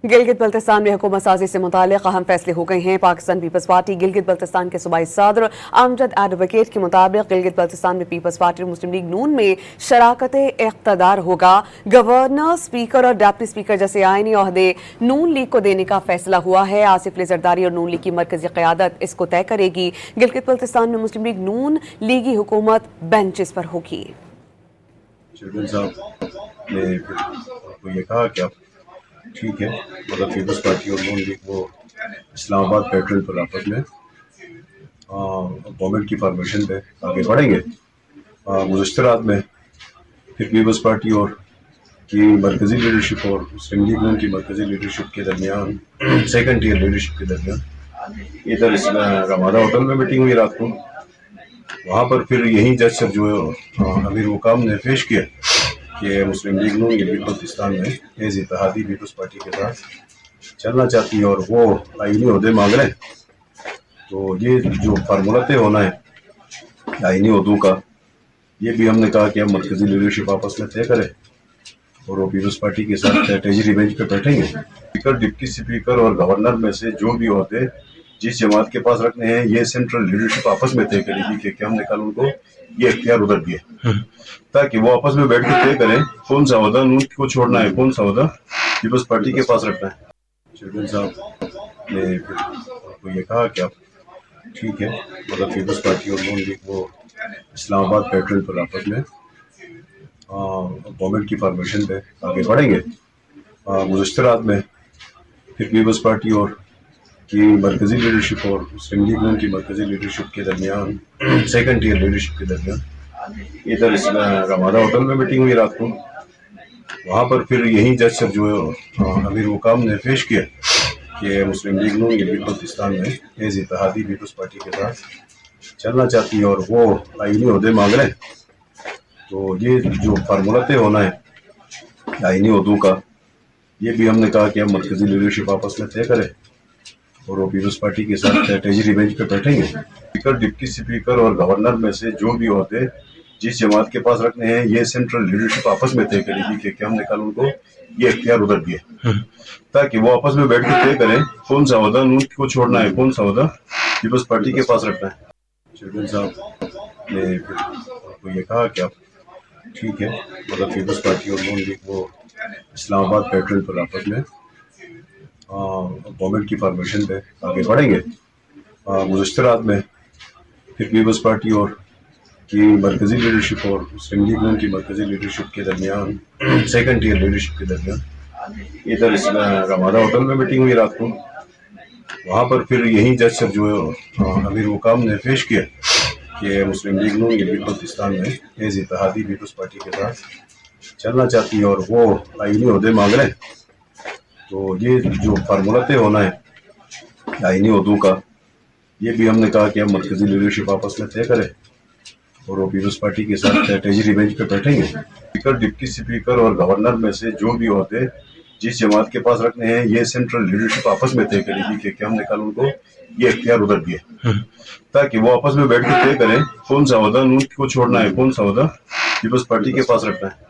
गिलगित बल्तिस्तान में हुकूमत साजी से मुतालिक अहम फैसले हो गए हैं। पाकिस्तान पीपल्स पार्टी गिलगित बल्तिस्तान के सूबाई सदर अमजद एडवोकेट के मुताबिक गिलगित बल्तिस्तान में पीपल्स पार्टी और मुस्लिम लीग नून में शराकत इख्तदार होगा। गवर्नर, स्पीकर और डिप्टी स्पीकर जैसे आईनी ओहदे नून लीग को देने का फैसला हुआ है। आसिफ अली जरदारी और नून लीग की मरकजी क़यादत इसको तय करेगी। गिलगित बल्तिस्तान में मुस्लिम लीग नून लीगी हुकूमत बेंचेस पर होगी। ठीक है, मतलब पीपल्स पार्टी और नून लीग वो इस्लामाबाद पैटर्न पर आपस में गवर्नमेंट की फॉर्मेशन पे आगे बढ़ेंगे। गुज़श्ता रात में फिर पीपल्स पार्टी और की मरकज़ी लीडरशिप और मुस्लिम लीग नून की मरकज़ी लीडरशिप के दरमियान सेकंड ईयर लीडरशिप के दरमियान इधर इस रमादा होटल में मीटिंग हुई रात को। वहाँ पर फिर यही जज सर जो अमीर मुकाम ने पेश किया कि मुस्लिम लीग नून गिलगित बल्तिस्तान में एज इत्तेहादी पीपल्स पार्टी के साथ चलना चाहती है और वो आईनी ओहदे मांग रहे हैं। तो ये जो फार्मूला तय होना है आईनी ओहदों का, ये भी हमने कहा कि हम मरकजी लीडरशिप आपस में तय करें और वो पीपल्स पार्टी के साथ ट्रेजरी बेंच पे बैठेंगे। स्पीकर, डिप्टी स्पीकर और गवर्नर में से जो भी ओहदे जिस जमात के पास रखने हैं ये सेंट्रल लीडरशिप आपस में तय करेगी कि क्या हमने कल उनको ये इख्तियार उधर दिए ताकि वो आपस में बैठ के तय करें कौन सा ओहदा नून को छोड़ना है, कौन सा ओहदा पीपल्स पार्टी के पास रखना है। चेयरमैन साहब ने फिर ये कहा कि आप ठीक है, मतलब पीपल्स पार्टी और नून लीग वो इस्लामाबाद पैटर्न पर आपस में गवर्नमेंट की फॉर्मेशन पे आगे बढ़ेंगे। गुज़श्ता रात में फिर पीपल्स पार्टी और की मरकज़ी लीडरशिप और मुस्लिम लीग नून की मरकज़ी लीडरशिप के दरमियान सेकंड ईयर लीडरशिप के दरमियान इधर इस रमादा होटल में मीटिंग हुई रात को। वहाँ पर फिर यही जज सर जो अमीर मुकाम ने पेश किया कि मुस्लिम लीग नून गिलगित बल्तिस्तान में एज इत्तेहादी पीपल्स पार्टी के साथ चलना चाहती है और वो आईनी ओहदे मांग रहे हैं। तो ये जो फार्मूला तय होना है आईनी ओहदों का, ये भी हमने कहा कि हम मरकजी लीडरशिप आपस में तय करें और वो पीपल्स पार्टी के साथ ट्रेजरी बेंच पे बैठेंगे। स्पीकर, डिप्टी स्पीकर और गवर्नर में से जो भी ओहदे जिस जमात के पास रखने हैं ये सेंट्रल लीडरशिप आपस में तय करेगी कि क्या हमने कल उनको ये इख्तियार उधर दिए ताकि वो आपस में बैठ के तय करें कौन सा ओहदा नून को छोड़ना है, कौन सा ओहदा पीपल्स पार्टी के पास रखना है। चेयरमैन साहब ने फिर ये कहा कि आप ठीक है, मतलब पीपल्स पार्टी और नून लीग वो इस्लामाबाद पैटर्न पर आपस में गवर्नमेंट की फॉर्मेशन पे आगे बढ़ेंगे। गुज़श्ता रात में फिर पीपल्स पार्टी और की मरकज़ी लीडरशिप और मुस्लिम लीग नून की मरकज़ी लीडरशिप के दरमियान सेकंड ईयर लीडरशिप के दरमियान इधर इस रमादा होटल में मीटिंग हुई रात को। वहाँ पर फिर यही जज सर जो अमीर मुकाम ने पेश किया कि मुस्लिम लीग नून गिलगित बल्तिस्तान में एज इत्तेहादी पीपल्स पार्टी के साथ चलना चाहती है और वो आईनी ओहदे मांग रहे हैं। तो ये जो फार्मूला तय होना है आईनी ओहदों का, ये भी हमने कहा कि हम मरकजी लीडरशिप आपस में तय करें और वो पीपल्स पार्टी के साथ ट्रेजरी बेंच पे बैठेंगे। स्पीकर, डिप्टी स्पीकर और गवर्नर में से जो भी ओहदे जिस जमात के पास रखने हैं ये सेंट्रल लीडरशिप आपस में तय करेगी कि क्या हमने कल उनको ये इख्तियार उधर दिए ताकि वो आपस में बैठ के तय करें कौन सा ओहदा नून को छोड़ना है, कौन सा ओहदा पीपल्स पार्टी के पास रखना है।